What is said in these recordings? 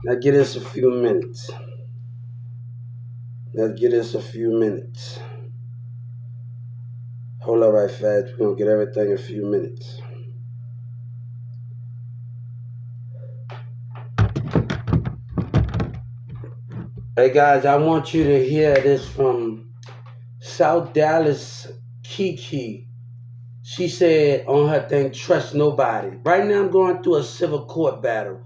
Now give us a few minutes. Let's give us a few minutes. Hold up right fast. We're gonna get everything in a few minutes. Hey guys, I want you to hear this from South Dallas Kiki. She said on her thing, trust nobody. Right now I'm going through a civil court battle.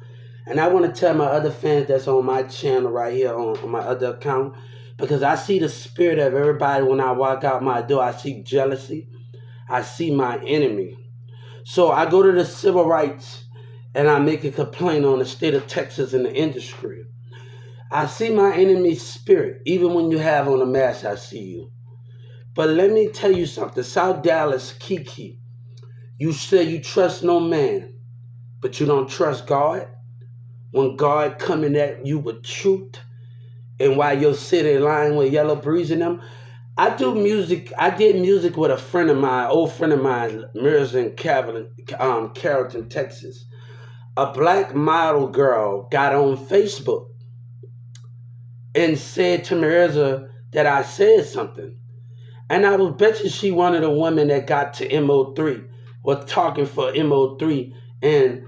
And I want to tell my other fans that's on my channel right here on my other account, because I see the spirit of everybody when I walk out my door. I see jealousy. I see my enemy. So I go to the civil rights and I make a complaint on the state of Texas and the industry. I see my enemy's spirit. Even when you have on a mask, I see you. But let me tell you something. South Dallas Kiki, you say you trust no man, but you don't trust God. When God coming at you with truth, and while your city lying with Yellow Breeze in them. I do music. I did music with a friend of mine, old friend of mine, Mirza in Carrollton, Texas. A black model girl got on Facebook and said to Mirza that I said something. And I was betting she wanted a woman that got to MO3, was talking for MO3 and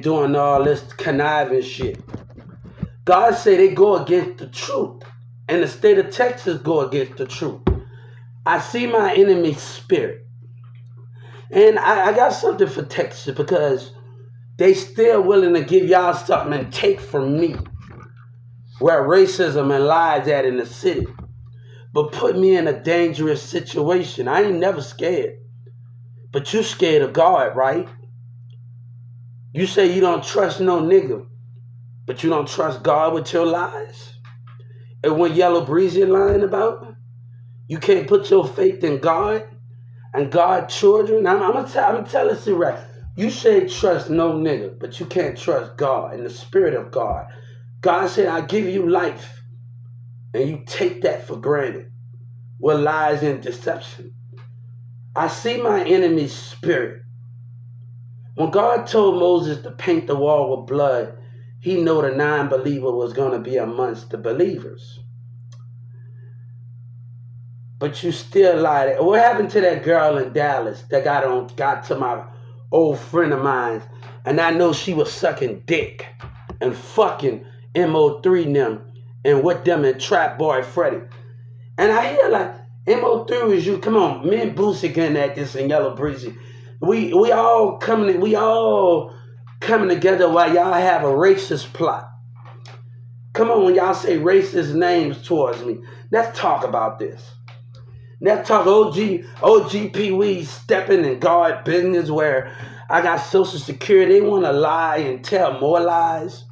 doing all this conniving shit. God said they go against the truth. And the state of Texas go against the truth. I see my enemy's spirit. And I got something for Texas because they still willing to give y'all something and take from me. Where racism and lies at in the city. But put me in a dangerous situation. I ain't never scared. But you scared of God, right? You say you don't trust no nigga. But you don't trust God with your lies? And when Yellow Breezy lying about, you can't put your faith in God and God's children. I'm telling you right. You say trust no nigga, but you can't trust God and the spirit of God. God said, I give you life, and you take that for granted with lies and deception. I see my enemy's spirit. When God told Moses to paint the wall with blood, he knew the non-believer was going to be amongst the believers. But you still lied. What happened to that girl in Dallas that got to my old friend of mine, and I know she was sucking dick and fucking MO3 them and with them and Trap Boy Freddy. And I hear like MO3 is you. Come on, me and Boosie getting at this in Yellow Breezy. We all coming together while y'all have a racist plot. Come on, when y'all say racist names towards me, let's talk about this. Let's talk OG Pee Wee stepping in God business where I got Social Security. They want to lie and tell more lies.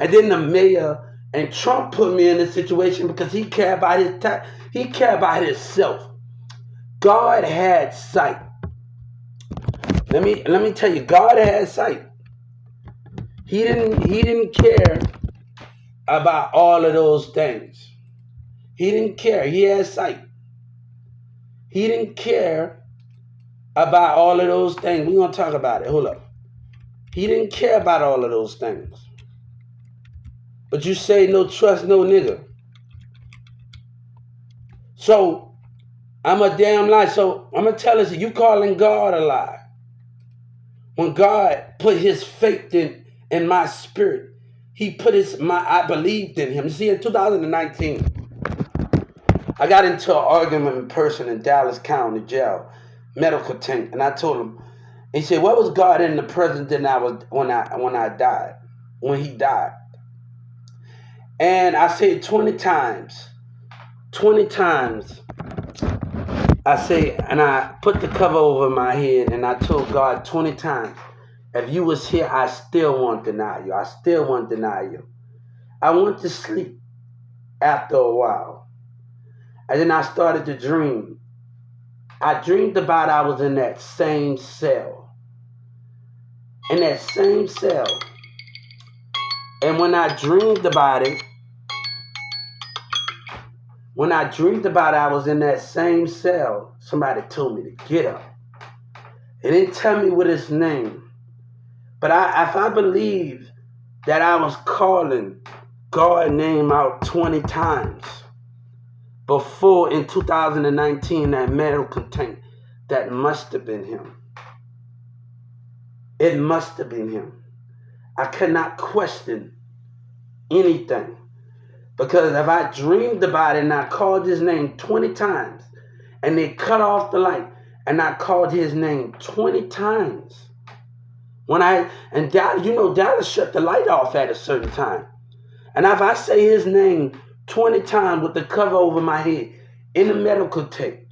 And then the mayor and Trump put me in this situation because he cared about his time. He cared about himself. God had sight. Let me tell you, God had sight. He didn't care about all of those things. He didn't care. He had sight. He didn't care about all of those things. We're going to talk about it. Hold up. He didn't care about all of those things. But you say no trust, no nigga. So, I'm a damn lie. So, I'm going to tell us, you calling God a lie. When God put his faith in my spirit, he put I believed in him. You see, in 2019, I got into an argument with a person in Dallas County Jail, medical tank, and I told him, he said, what was God in the present that I was when he died? And I said 20 times, I say, and I put the cover over my head and I told God 20 times, if you was here, I still won't deny you. I still won't deny you. I went to sleep after a while. And then I started to dream. I dreamed about I was in that same cell. In that same cell. And when I dreamed about it, I was in that same cell, somebody told me to get up. They didn't tell me what his name. But if I believe that I was calling God's name out 20 times before in 2019 that medical tank. That must have been him. It must have been him. I could not question anything. Because if I dreamed about it and I called his name 20 times and they cut off the light and I called his name 20 times. Dallas shut the light off at a certain time. And if I say his name 20 times with the cover over my head in the medical tape,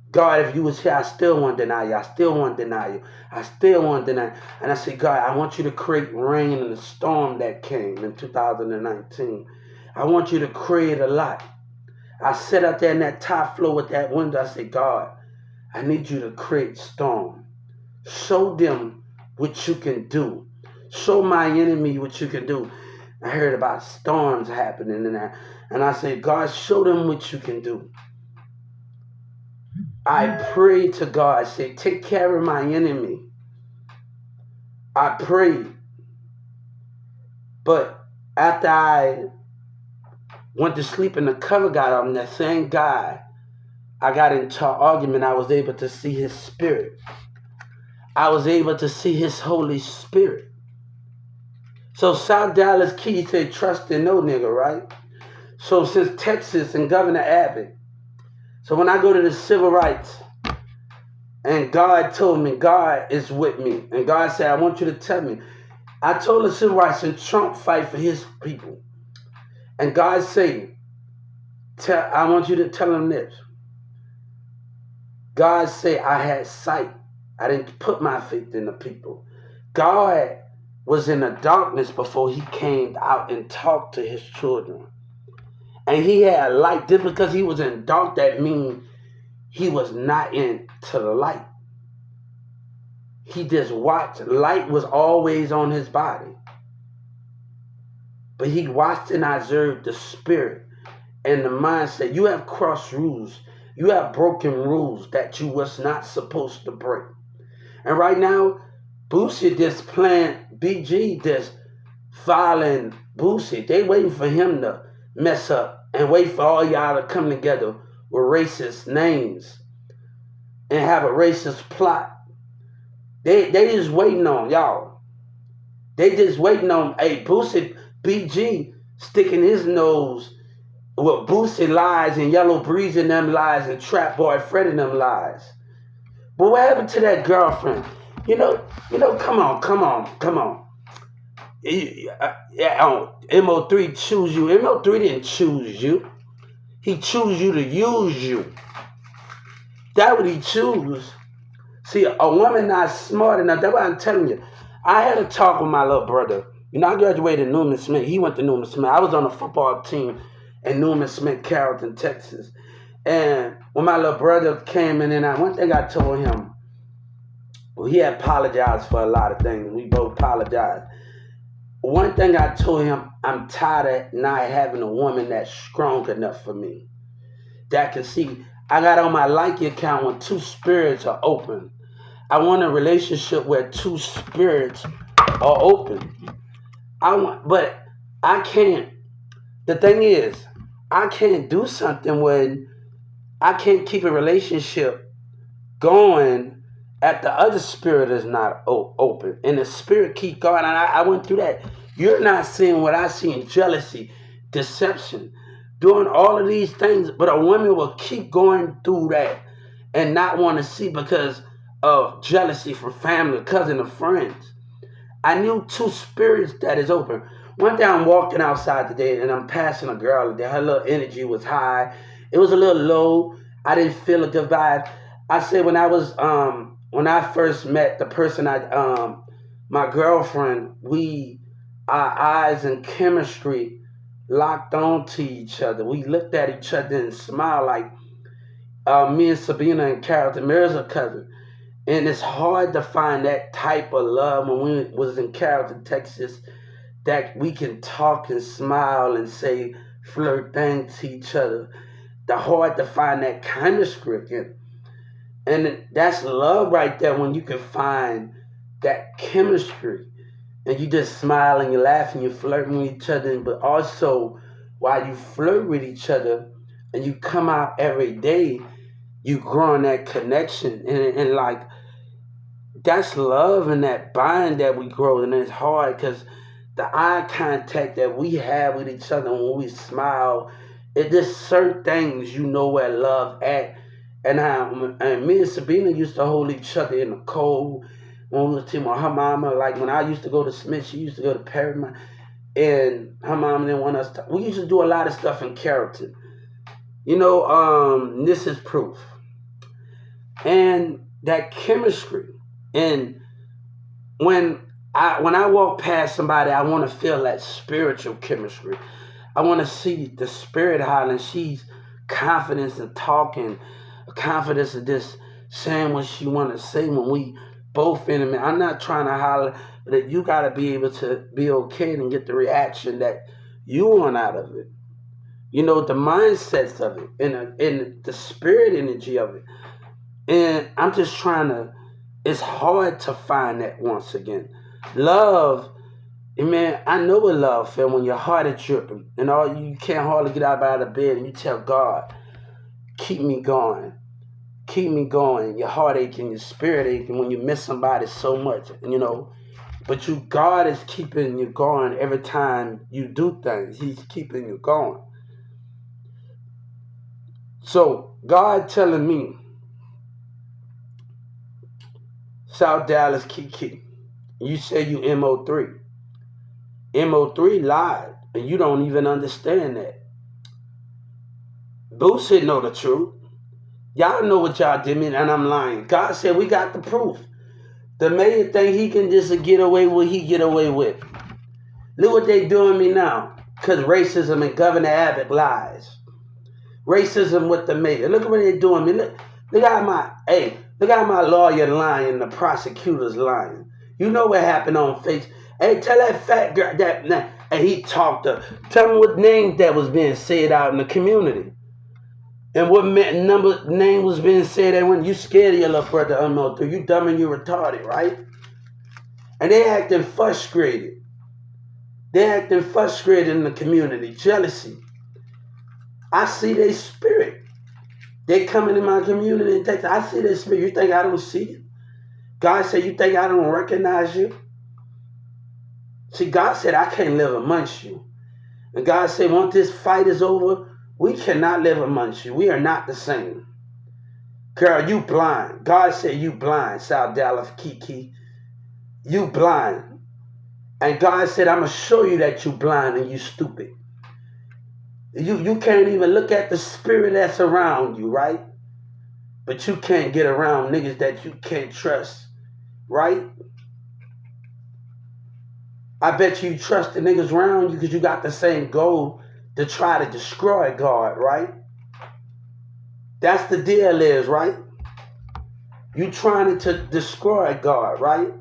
God, if you was here, I still won't deny you. I still won't deny you. I still won't deny you. And I said, God, I want you to create rain in the storm that came in 2019. I want you to create a lot. I sat out there in that top floor with that window. I said, God, I need you to create storm. Show them what you can do. Show my enemy what you can do. I heard about storms happening in there. And I said, God, show them what you can do. I prayed to God. I said, take care of my enemy. I prayed. But after I went to sleep and the cover got on, that same guy, I got into an argument. I was able to see his spirit. I was able to see his Holy Spirit. So South Dallas Key said, trust in no nigga, right? So since Texas and Governor Abbott, so when I go to the civil rights, and God told me, God is with me. And God said, I want you to tell me. I told the civil rights and Trump fight for his people. And God said, I want you to tell them this. God said, I had sight. I didn't put my faith in the people. God was in the darkness before he came out and talked to his children. And he had light. Just because he was in dark, that means he was not into the light. He just watched. Light was always on his body. But he watched and observed the spirit and the mindset. You have crossed rules. You have broken rules that you was not supposed to break. And right now, Boosie just playing BG, just filing Boosie. They waiting for him to mess up and wait for all y'all to come together with racist names and have a racist plot. They just waiting on y'all. They just waiting on Boosie, BG sticking his nose with Boosie lies and Yellow Breeze in them lies and Trap Boy Fred in them lies. But what happened to that girlfriend? You know, come on. MO3 choose you. MO3 didn't choose you. He chose you to use you. That's what he choose. See, a woman not smart enough. That's what I'm telling you. I had a talk with my little brother. I graduated Newman Smith. He went to Newman Smith. I was on a football team in Newman Smith, Carrollton, Texas. And when my little brother came in, and one thing I told him, well, he apologized for a lot of things. We both apologized. One thing I told him, I'm tired of not having a woman that's strong enough for me. That can see. I got on my Likey account when two spirits are open. I want a relationship where two spirits are open. But I can't. The thing is, I can't do something when I can't keep a relationship going if the other spirit is not open. And the spirit keep going. And I went through that. You're not seeing what I see in jealousy, deception, doing all of these things. But a woman will keep going through that and not want to see because of jealousy from family, cousin, or friends. I knew two spirits that is open. One day I'm walking outside today and I'm passing a girl today. Her little energy was high. It was a little low. I didn't feel a good vibe. I said when I first met the person my girlfriend, our eyes and chemistry locked onto each other. We looked at each other and smiled like me and Sabina and Carrollton. Mary's a cousin. And it's hard to find that type of love when we was in Carrollton, Texas, that we can talk and smile and say flirt things to each other. It's hard to find that chemistry. And that's love right there when you can find that chemistry. and you just smile and you laugh and you're flirting with each other, but also while you flirt with each other and you come out every day, you growing that connection and like that's love and that bind that we grow, and it's hard because the eye contact that we have with each other when we smile, it just certain things you know where love at. And me and Sabina used to hold each other in the cold when we was teaming her mama. Like when I used to go to Smith, she used to go to Paramount, and her mama didn't want us to. We used to do a lot of stuff in character. This is proof. And that chemistry. And when I walk past somebody, I want to feel that spiritual chemistry. I want to see the spirit hollering. She's confidence in talking, confidence in just saying what she want to say when we both intimate. I'm not trying to holler, but you got to be able to be okay and get the reaction that you want out of it. The mindsets of it and the spirit energy of it. And I'm just trying to, it's hard to find that once again. Love, man, I know what love feel when your heart is dripping and all you can't hardly get out of bed and you tell God, keep me going. Keep me going. Your heart aching, your spirit aching when you miss somebody so much, but God is keeping you going every time you do things. He's keeping you going. So God telling me, South Dallas Kiki, you say you MO3. MO3 lied, and you don't even understand that. Boosie know the truth. Y'all know what y'all did me, and I'm lying. God said we got the proof. The main thing he can just get away with, he get away with. Look what they doing me now. Because racism and Governor Abbott lies. Racism with the mayor. Look at what they doing me. Look how my lawyer lying, the prosecutor's lying. You know what happened on Facebook. Hey, tell that fat girl that, and he talked to, tell me what name that was being said out in the community. And what name was being said that when you scared of your little brother MO3, you dumb and you retarded, right? And they acting frustrated. They acting frustrated in the community. Jealousy. I see their spirit. They coming in my community and Texas. I see their spirit. You think I don't see you? God said, you think I don't recognize you? See, God said, I can't live amongst you. And God said, once this fight is over, we cannot live amongst you. We are not the same. Girl, you blind. God said you blind, South Dallas Kiki. You blind. And God said, I'm going to show you that you blind and you stupid. You can't even look at the spirit that's around you, right? But you can't get around niggas that you can't trust, right? I bet you trust the niggas around you because you got the same goal to try to destroy God, right? That's the deal is, right? You trying to destroy God, right?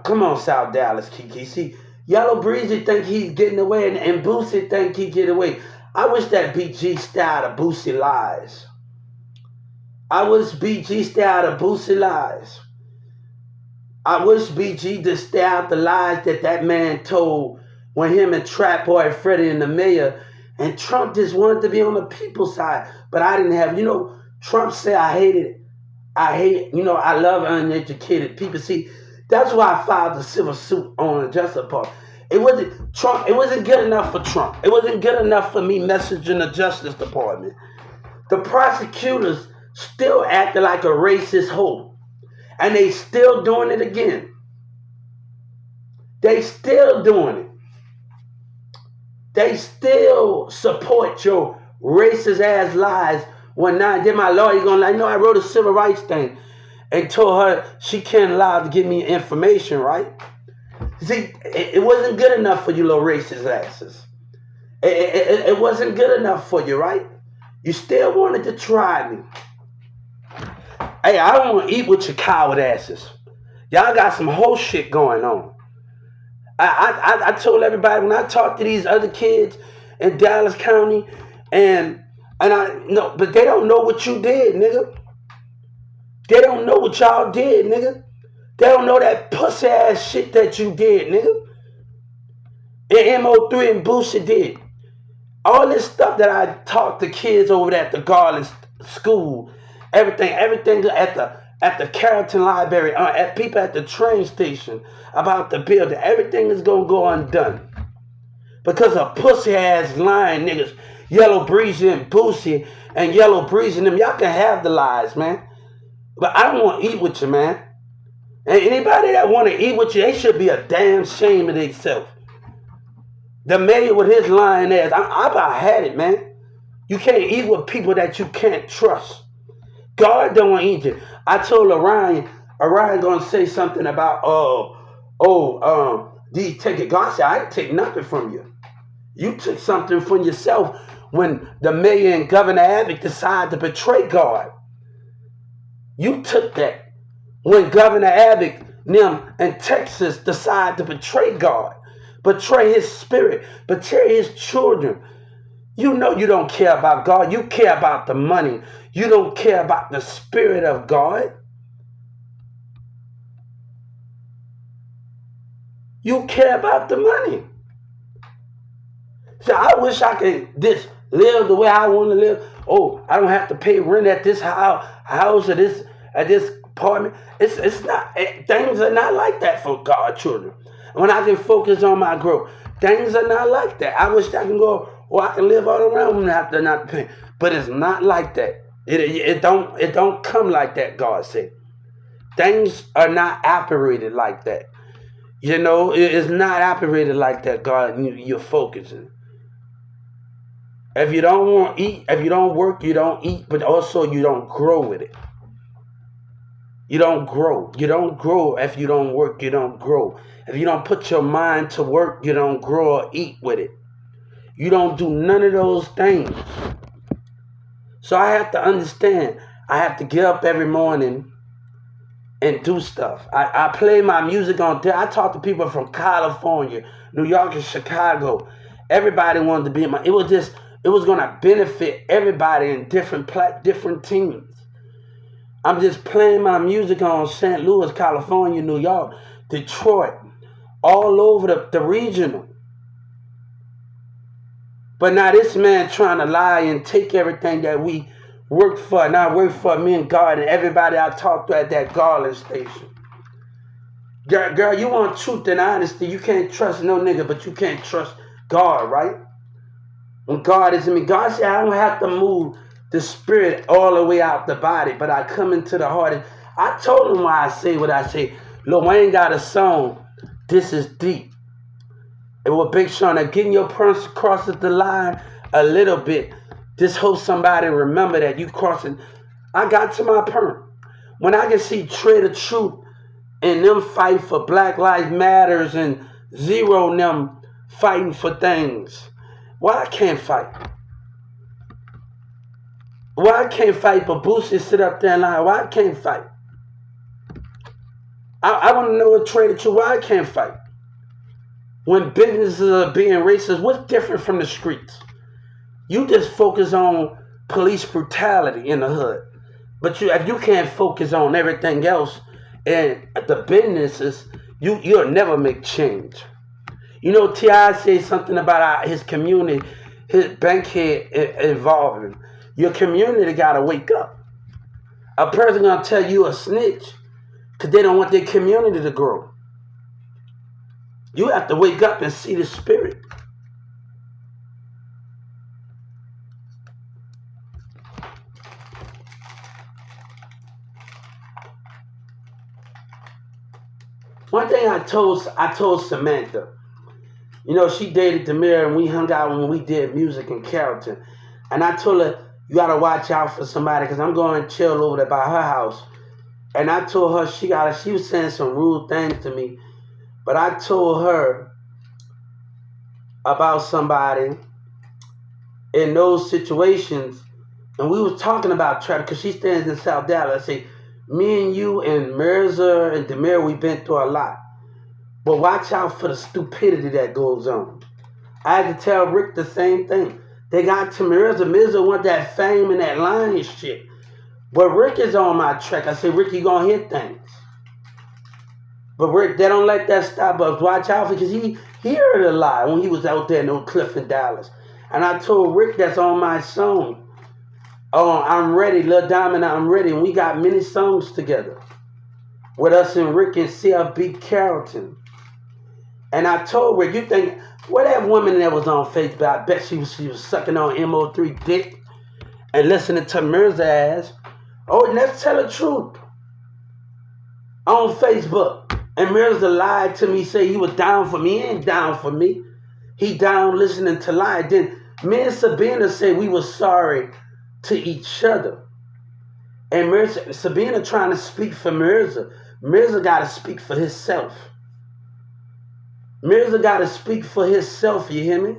Come on, South Dallas, Kiki. See, Yellow Breezy think he's getting away and Boosie think he get away. I wish that BG style of Boosie lies. I wish BG style of Boosie lies. I wish BG just stay out the lies that man told when him and Trap Boy Freddie and the mayor, and Trump just wanted to be on the people's side. But I didn't have, Trump said I love uneducated people. See, that's why I filed the civil suit on the Justice Department. It wasn't good enough for Trump. It wasn't good enough for me messaging the Justice Department. The prosecutors still acted like a racist hoe. And they still doing it again. They still doing it. They still support your racist ass lies. Then my lawyer gonna like, no, I wrote a civil rights thing and told her she can't allow to give me information, right? See, it wasn't good enough for you little racist asses. It wasn't good enough for you, right? You still wanted to try me. Hey, I don't want to eat with your coward asses. Y'all got some whole shit going on. I told everybody when I talked to these other kids in Dallas County, and I know, but they don't know what you did, nigga. They don't know what y'all did, nigga. They don't know that pussy ass shit that you did, nigga. And MO3 and Boosie did. All this stuff that I taught the kids over at the Garland School, everything at the Carrollton Library, at people at the train station about the building, everything is gonna go undone because of pussy ass lying niggas, Yellow Breezy and Boosie and Yellow Breezy and them. Y'all can have the lies, man, but I don't want to eat with you, man. And anybody that want to eat with you, they should be a damn shame of themselves. The mayor with his lying ass, I about had it, man. You can't eat with people that you can't trust. God don't want to eat you. I told Orion gonna say something about, these take it. God said, I didn't take nothing from you. You took something from yourself when the mayor and Governor Abbott decided to betray God. You took that when Governor Abbott and Texas decided to betray God. Betray his spirit, betray his children. You know you don't care about God. You care about the money. You don't care about the spirit of God. You care about the money. So I wish I could just live the way I want to live. Oh, I don't have to pay rent at this house or this apartment. It's not. Things are not like that for God children. When I can focus on my growth, things are not like that. I wish I can go, or I can live all around and have to not pay. But it's not like that. It don't come like that, God said. Things are not operated like that. You know, it's not operated like that, God. You're focusing. If you don't want to eat, if you don't work, you don't eat, but also you don't grow with it. You don't grow. You don't grow if you don't work. You don't grow. If you don't put your mind to work, you don't grow or eat with it. You don't do none of those things. So I have to understand. I have to get up every morning and do stuff. I play my music on there. I talk to people from California, New York, and Chicago. Everybody wanted to be in my. It was gonna benefit everybody in different teams. I'm just playing my music on St. Louis, California, New York, Detroit, all over the regional. But now this man trying to lie and take everything that we work for, and I work for me and God and everybody I talked to at that Garland station. Girl, you want truth and honesty. You can't trust no nigga, but you can't trust God, right? When God is in me, God said, I don't have to move the spirit all the way out the body, but I come into the heart. I told him why I say what I say. Lil Wayne got a song, This Is Deep. And with Big Sean, now getting your purse crosses the line a little bit. Just hope somebody remember that you crossing. I got to my perm. When I can see Trade of Truth and them fight for Black Lives Matters and Zero and them fighting for things, why I can't fight? Why I can't fight, but Boosie sit up there and lie? Why I can't fight? I want to know what Trade of Truth, why I can't fight? When businesses are being racist, what's different from the streets? You just focus on police brutality in the hood. But if you can't focus on everything else and the businesses, you'll never make change. You know, T.I. said something about his community, his bankhead involvement. Your community got to wake up. A person going to tell you a snitch because they don't want their community to grow. You have to wake up and see the spirit. One thing I told Samantha, you know, she dated Demir and we hung out when we did music in Carrollton. And I told her, you got to watch out for somebody because I'm going to chill over there by her house. And I told her she was saying some rude things to me. But I told her about somebody in those situations. And we was talking about Trevor because she stands in South Dallas. I say, me and you and Mirza and Demir, we've been through a lot. But watch out for the stupidity that goes on. I had to tell Rick the same thing. They got to Mirza. Mirza want that fame and that lying shit. But Rick is on my track. I said, Rick, you going to hit things. But Rick, they don't let that stop us. Watch out for, because he heard a lot when he was out there in Oak Cliff in Dallas. And I told Rick that's on my song. Oh, I'm ready, Lil Diamond, I'm ready. And we got many songs together with us and Rick and CFB Carrollton. And I told Rick, you think, where that woman that was on Facebook, I bet she was sucking on MO3 dick and listening to Mirza ass. Oh, and let's tell the truth. On Facebook. And Mirza lied to me, say he was down for me. He ain't down for me. He down listening to lie. Then me and Sabina said we were sorry to each other. And Mirza, Sabina trying to speak for Mirza. Mirza got to speak for himself. Mirza got to speak for himself, you hear me?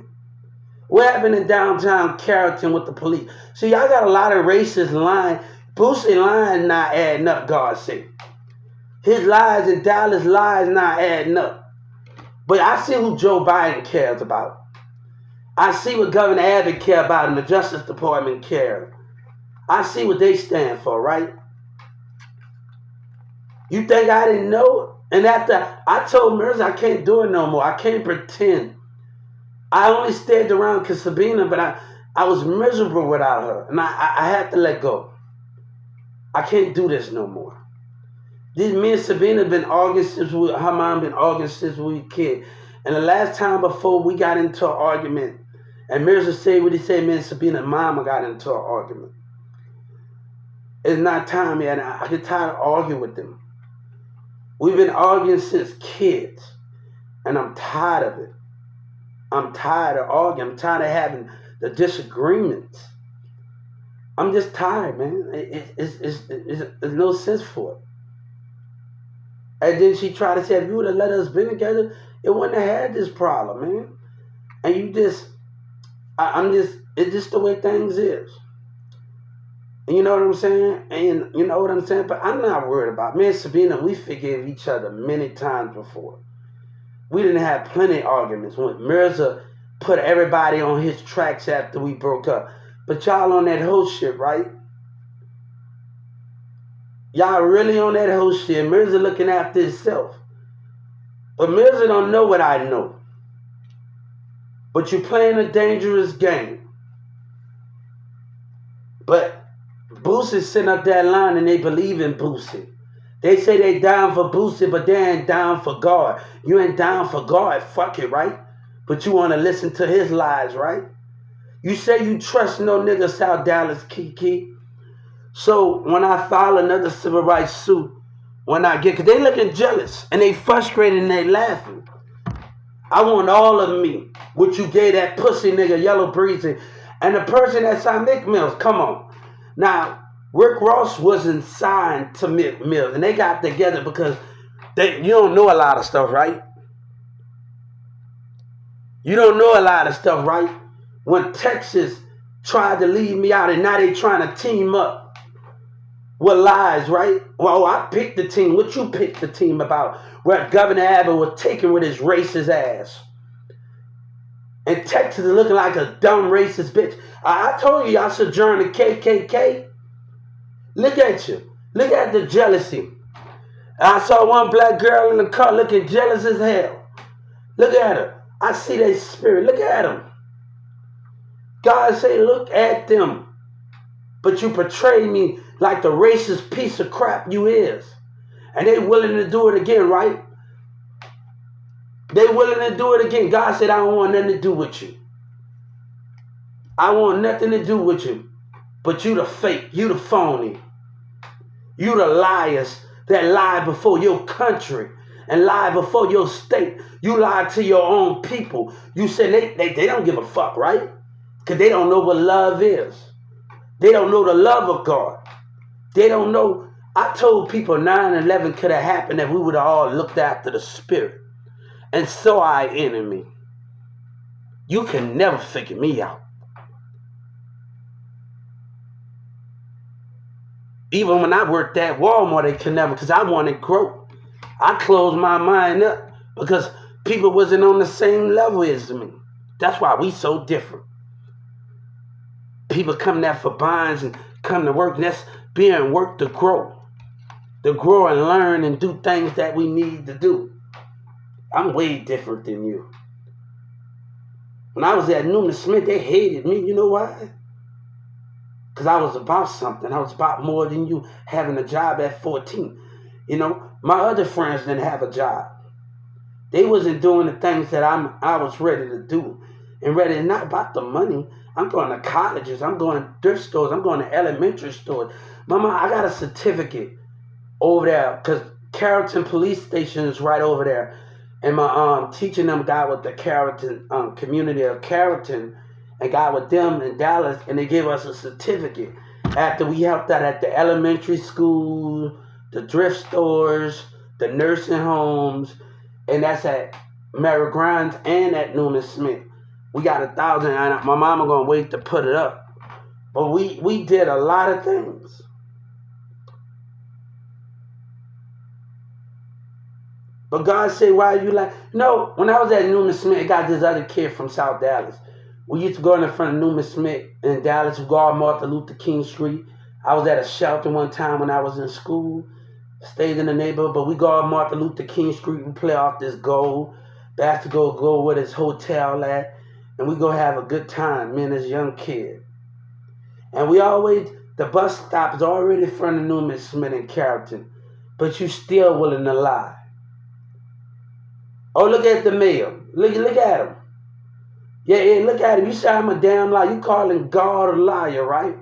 What happened in downtown Carrollton with the police? See, y'all got a lot of racist lying. Boosie lying not adding up, God sake. His lies and Dallas lies not adding up. But I see who Joe Biden cares about. I see what Governor Abbott care about and the Justice Department care. I see what they stand for, right? You think I didn't know? And after I told Mirza I can't do it no more. I can't pretend. I only stayed around because Sabina, but I was miserable without her. And I had to let go. I can't do this no more. Me and Sabina been arguing since her mom been arguing since we were kids. And the last time before we got into an argument, and Mirza said what he said, me and Sabina mama got into an argument. It's not time yet. I get tired of arguing with them. We've been arguing since kids, and I'm tired of it. I'm tired of arguing. I'm tired of having the disagreements. I'm just tired, man. There's no sense for it. And then she tried to say, if you would have let us be together, it wouldn't have had this problem, man. And you just, it's just the way things is. And you know what I'm saying? And you know what I'm saying? But I'm not worried about it. Me and Sabina, we forgave each other many times before. We didn't have plenty of arguments. When Mirza put everybody on his tracks after we broke up. But y'all on that whole shit, right? Y'all really on that whole shit. Mirza looking after himself. But Mirza don't know what I know. But you playing a dangerous game. But Boosie's sitting up that line and they believe in Boosie. They say they down for Boosie, but they ain't down for God. You ain't down for God, fuck it, right? But you want to listen to his lies, right? You say you trust no nigga South Dallas Kiki. So when I file another civil rights suit, because they looking jealous and they frustrated and they laughing. I want all of me, what you gave that pussy nigga Yellow Breezy, and the person that signed Mick Mills, come on. Now, Rick Ross wasn't signed to Mick Mills, and they got together because you don't know a lot of stuff, right? You don't know a lot of stuff, right? When Texas tried to leave me out, and now they trying to team up with lies, right? Well, I picked the team. What you picked the team about? Where Governor Abbott was taking with his racist ass. And Texas is looking like a dumb racist bitch. I told you y'all should join the KKK. Look at you. Look at the jealousy. I saw one black girl in the car looking jealous as hell. Look at her. I see their spirit. Look at them. God say, look at them. But you portray me like the racist piece of crap you is. And they willing to do it again, right? They willing to do it again. God said, I don't want nothing to do with you. I want nothing to do with you. But you the fake. You the phony. You the liars that lie before your country and lie before your state. You lie to your own people. You said they don't give a fuck, right? Because they don't know what love is. They don't know the love of God. They don't know. I told people 9/11 could have happened if we would have all looked after the spirit. And so our enemy. You can never figure me out. Even when I worked at Walmart, they could never, because I wanted growth. I closed my mind up because people wasn't on the same level as me. That's why we so different. People come there for bonds and come to work, and that's being work to grow. to grow and learn and do things that we need to do. I'm way different than you. When I was at Newman Smith, they hated me. You know why? Because I was about something. I was about more than you having a job at 14. You know, my other friends didn't have a job. They wasn't doing the things that I was ready to do. And ready, not about the money. I'm going to colleges. I'm going to thrift stores. I'm going to elementary stores. Mama, I got a certificate over there because Carrollton Police Station is right over there. And my teaching them got with the Carrollton community of Carrollton and got with them in Dallas, and they gave us a certificate after we helped out at the elementary school, the thrift stores, the nursing homes, and that's at Mary Grimes and at Newman Smith. We got 1,000, and my mama gonna wait to put it up. But we did a lot of things. But God said, why are you like? No, when I was at Newman Smith, I got this other kid from South Dallas. We used to go in the front of Newman Smith in Dallas, we go on Martin Luther King Street. I was at a shelter one time when I was in school, stayed in the neighborhood, but we go on Martin Luther King Street, we play off this goal, basketball goal where this hotel at, and we go have a good time, me and this young kid. And we always, the bus stop is already in front of Newman Smith in Carrollton, but you still willing to lie. Oh, look at the mayor. Look at him. Yeah, look at him. You say I'm a damn liar. You calling God a liar, right?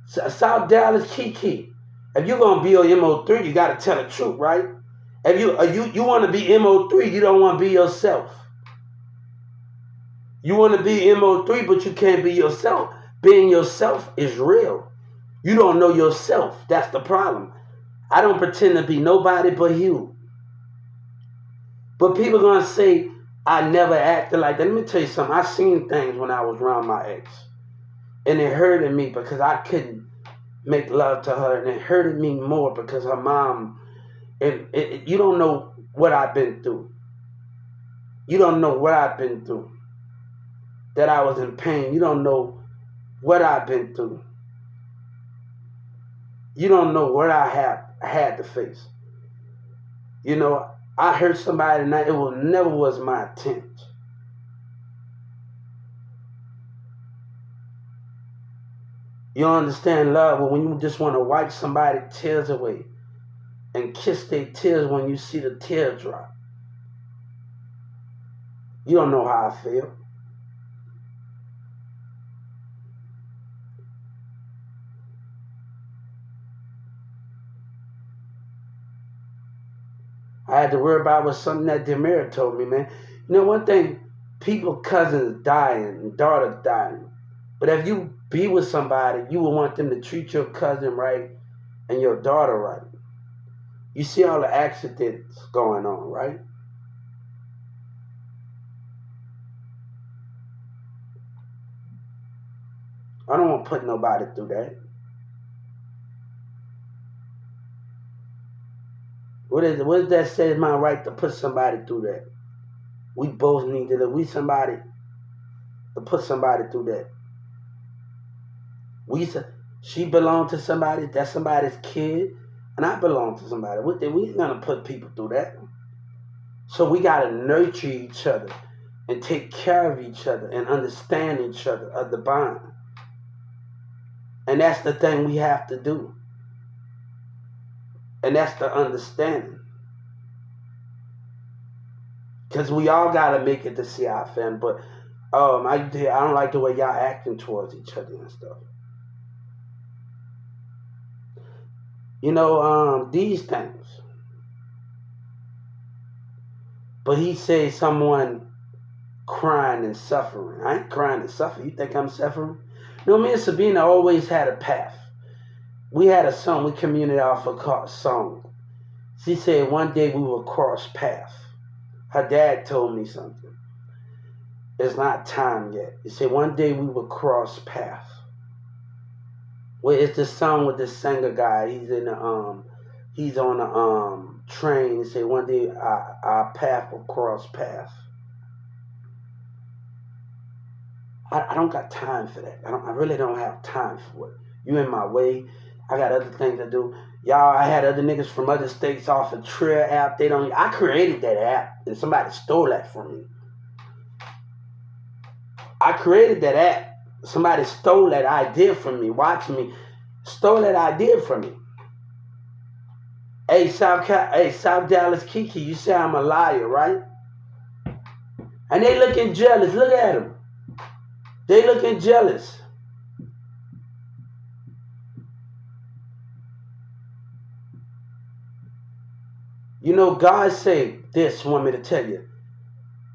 South Dallas Kiki. If you're gonna be on MO3, you gotta tell the truth, right? If you want to be MO3, you don't want to be yourself. You want to be MO3, but you can't be yourself. Being yourself is real. You don't know yourself. That's the problem. I don't pretend to be nobody but you. But people gonna say I never acted like that. Let me tell you something. I seen things when I was around my ex, and it hurted me because I couldn't make love to her, and it hurted me more because her mom. You don't know what I've been through. You don't know what I've been through. That I was in pain. You don't know what I've been through. You don't know what I had to face. You know, I hurt somebody and it never was my intent. You don't understand love when you just want to wipe somebody's tears away and kiss their tears when you see the tear drop. You don't know how I feel. I had to worry about was something that Demira told me, man. You know, one thing, people, cousins dying, and daughters dying. But if you be with somebody, you will want them to treat your cousin right and your daughter right. You see all the accidents going on, right? I don't want to put nobody through that. What does that say? It's my right to put somebody through that. We both need to we somebody to put somebody through that. She belonged to somebody, that's somebody's kid, and I belong to somebody. We ain't gonna put people through that. So we gotta nurture each other and take care of each other and understand each other of the bond. And that's the thing we have to do. And that's the understanding. Because we all gotta make it to see our family. But I don't like the way y'all acting towards each other and stuff. You know, these things. But he said someone crying and suffering. I ain't crying and suffering. You think I'm suffering? No, me and Sabina always had a path. We had a song, we communicated off a song. She said one day we will cross paths. Her dad told me something. It's not time yet. He said one day we will cross paths. Well, it's the song with this singer guy. He's on a train. He said one day our path will cross paths. I don't got time for that. I really don't have time for it. You in my way. I got other things to do. Y'all, I had other niggas from other states off a Trill app. I created that app and somebody stole that from me. I created that app. Somebody stole that idea from me, watching me, stole that idea from me. Hey, South Dallas Kiki, you say I'm a liar, right? And they looking jealous. Look at them. They looking jealous. You know, God say this, want me to tell you.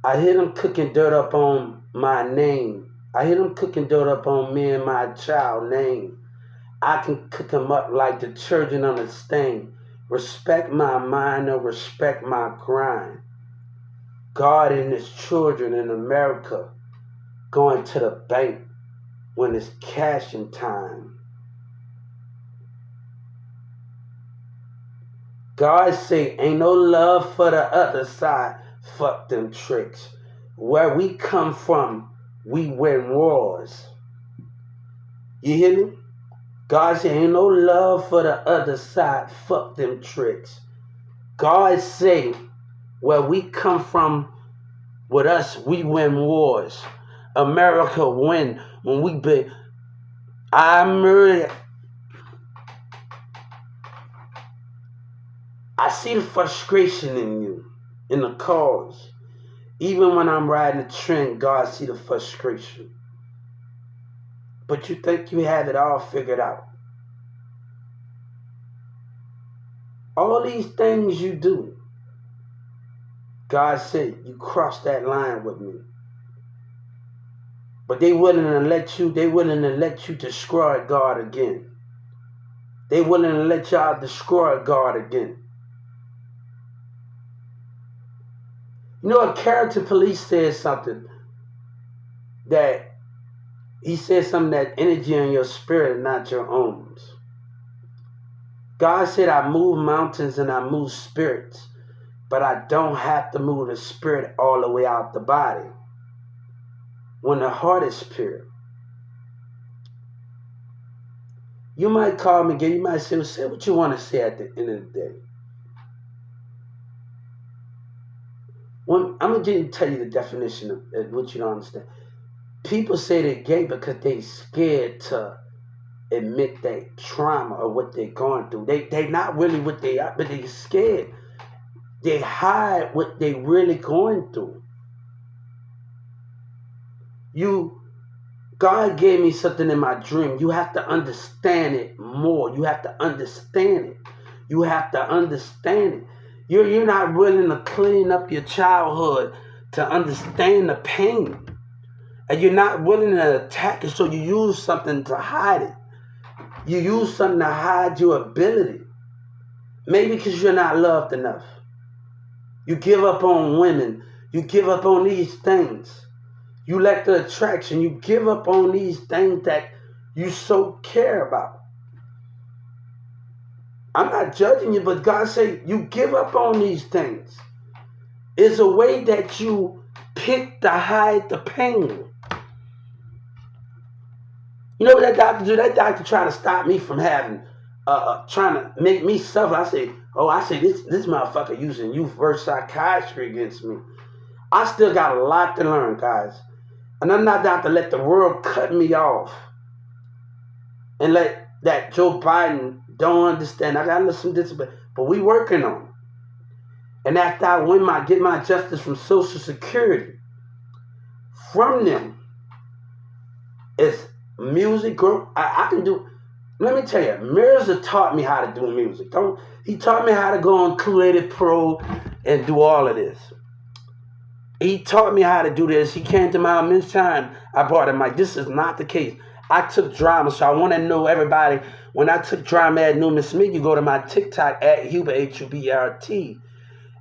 I hear them cooking dirt up on my name. I hear them cooking dirt up on me and my child name. I can cook them up like detergent on a stain. Respect my mind or respect my grind. God and his children in America going to the bank when it's cashing time. God say ain't no love for the other side. Fuck them tricks. Where we come from, we win wars. You hear me? God say ain't no love for the other side. Fuck them tricks. God say where we come from, with us, we win wars. America win when we be. I see the frustration in you, in the cause. Even when I'm riding a trend, God see the frustration. But you think you have it all figured out. All these things you do, God said, you cross that line with me. But they willing to let you destroy God again. They willing to let y'all destroy God again. You know, a character police said something that he said something that energy in your spirit, not your own. God said, I move mountains and I move spirits, but I don't have to move the spirit all the way out the body. When the heart is pure, you might call me again. You might say, well, say what you want to say at the end of the day. I'm going to tell you the definition of what you don't understand. People say they're gay because they're scared to admit their trauma or what they're going through. They're not really what they are, but they're scared. They hide what they're really going through. God gave me something in my dream. You have to understand it more. You have to understand it. You have to understand it. You're not willing to clean up your childhood to understand the pain. And you're not willing to attack it, so you use something to hide it. You use something to hide your ability. Maybe because you're not loved enough. You give up on women. You give up on these things. You lack the attraction. You give up on these things that you so care about. I'm not judging you, but God said you give up on these things. It's a way that you pick to hide the pain. You know what that doctor do? That doctor trying to stop me from having, trying to make me suffer. I say this motherfucker using reverse psychiatry against me. I still got a lot to learn, guys. And I'm not out to let the world cut me off and let that Joe Biden don't understand. I got to listen to this, but we working on it. And after I get my justice from Social Security, from them, it's music group. I can do. Let me tell you, Mirza taught me how to do music. He taught me how to go on Creative Pro and do all of this. He taught me how to do this. He came to my many time. I brought him like, this is not the case. I took drama, so I want to know everybody. When I took drama at Newman Smith, you go to my TikTok at Hubert, Hubert,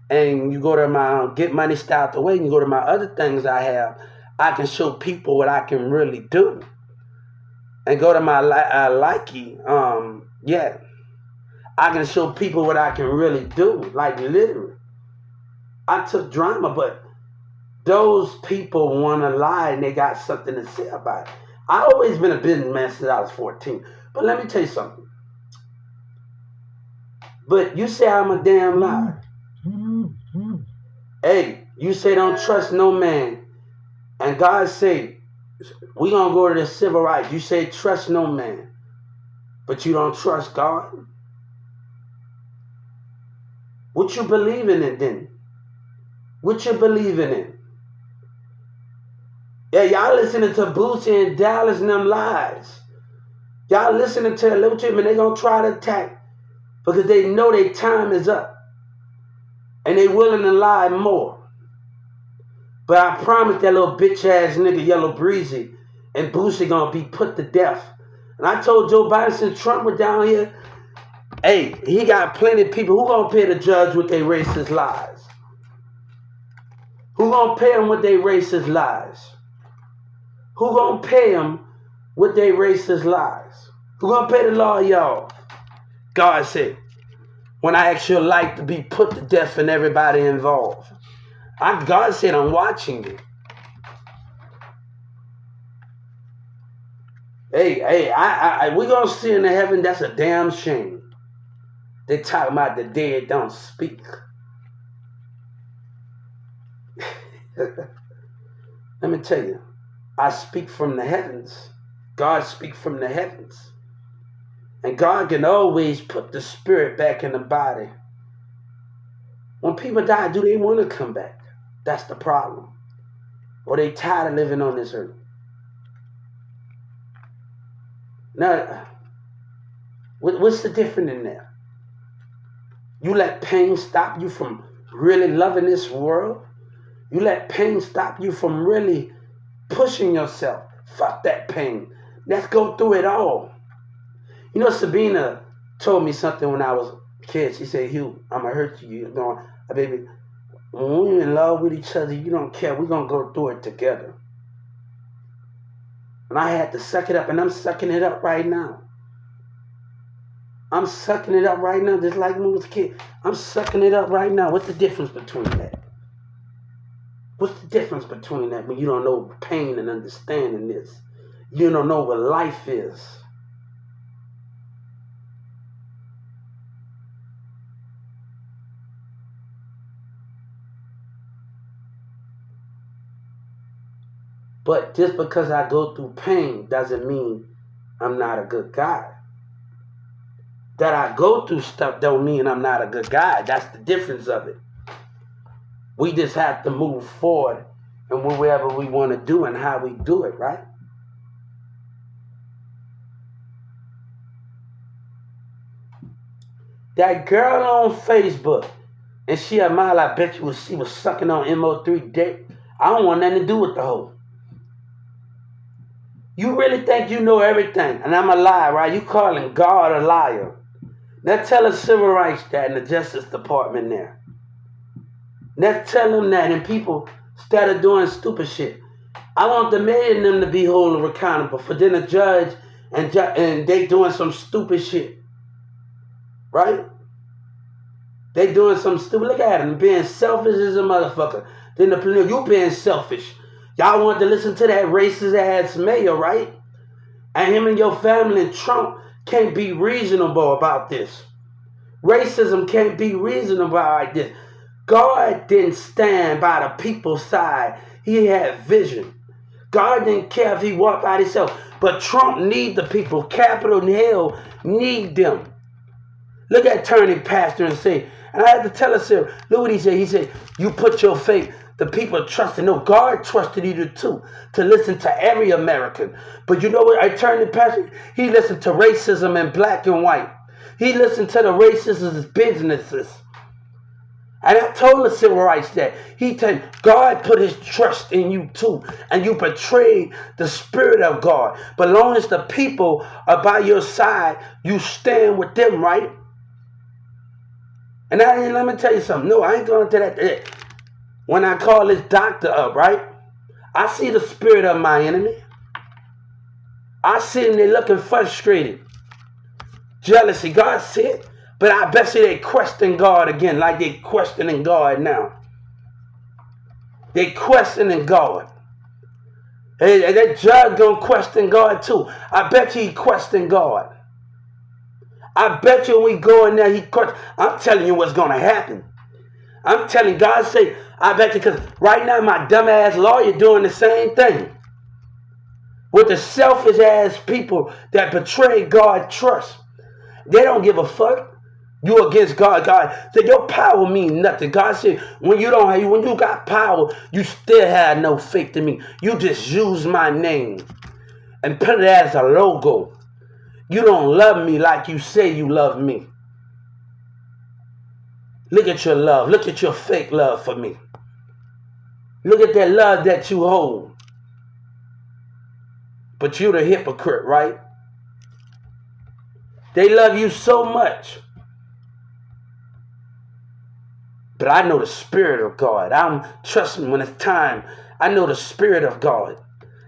and you go to my Get Money Style the Way, and you go to my other things I have. I can show people what I can really do. And go to my Likey, I can show people what I can really do, like literally. I took drama, but those people want to lie and they got something to say about it. I've always been a businessman since I was 14. But let me tell you something. But you say I'm a damn lie. Hey, you say don't trust no man. And God say, we gonna go to the civil rights. You say trust no man. But you don't trust God? What you believing in then? What you believing in? Yeah, y'all listening to Boosie and Dallas and them lies. Y'all listening to little children, they gonna try to attack because they know their time is up. And they willing to lie more. But I promise that little bitch ass nigga Yellow Breezy and Boosie gonna be put to death. And I told Joe Biden since Trump was down here, hey, he got plenty of people. Who gonna pay the judge with their racist lies? Who gonna pay him with their racist lies? Who gonna pay him with their racist lies? Who gonna pay the law, y'all? God said, when I ask your life to be put to death and everybody involved. God said, I'm watching you. Hey, we gonna see in the heaven, that's a damn shame. They talking about the dead don't speak. Let me tell you, I speak from the heavens. God speaks from the heavens. And God can always put the spirit back in the body. When people die, do they want to come back? That's the problem. Or they tired of living on this earth. Now, what's the difference in there? You let pain stop you from really loving this world? You let pain stop you from really pushing yourself? Fuck that pain. Let's go through it all. You know, Sabina told me something when I was a kid. She said, Hugh, I'm going to hurt you. You're going, baby, when we're in love with each other, you don't care. We're going to go through it together. And I had to suck it up, and I'm sucking it up right now. I'm sucking it up right now, just like when I was a kid. I'm sucking it up right now. What's the difference between that? What's the difference between that when you don't know pain and understanding this? You don't know what life is. But just because I go through pain doesn't mean I'm not a good guy. That I go through stuff don't mean I'm not a good guy. That's the difference of it. We just have to move forward and whatever we want to do and how we do it, right? That girl on Facebook, and she a mile, I bet you she was sucking on MO3 dick. I don't want nothing to do with the hoe. You really think you know everything, and I'm a liar, right? You calling God a liar. Now tell the civil rights that in the Justice Department there. Now tell them that, and people, instead of doing stupid shit, I want the mayor and them to be wholly accountable for then a judge and they doing some stupid shit. Right? They doing some stupid, look at them, being selfish as a motherfucker. Then the police, you being selfish. Y'all want to listen to that racist ass mayor, right? And him and your family and Trump can't be reasonable about this. Racism can't be reasonable like this. God didn't stand by the people's side. He had vision. God didn't care if he walked by himself. But Trump need the people. Capitol Hill need them. Look at Turning Pastor and say, and I had to tell us, look what he said. He said, you put your faith. The people trusted. No, God trusted you too, to listen to every American. But you know what? I turned the pastor. He listened to racism in black and white. He listened to the racists' businesses. And I told the civil rights that God put his trust in you too. And you betrayed the spirit of God. But as long as the people are by your side, you stand with them, right? And let me tell you something. No, I ain't going to that. When I call this doctor up, right? I see the spirit of my enemy. I see them, they looking frustrated. Jealousy, God see it. But I bet you they question God again, like they questioning God now. They questioning God. Hey, that judge gonna question God too. I bet you he questioned God. I bet you when we go in there, I'm telling you what's going to happen. I'm telling God, say, I bet you, because right now my dumbass lawyer doing the same thing with the selfish ass people that betray God's trust. They don't give a fuck. You against God. God said your power means nothing. God said when you got power, you still have no faith in me. You just use my name and put it as a logo. You don't love me like you say you love me. Look at your love. Look at your fake love for me. Look at that love that you hold. But you're the hypocrite, right? They love you so much. But I know the Spirit of God. Trust me, when it's time, I know the Spirit of God.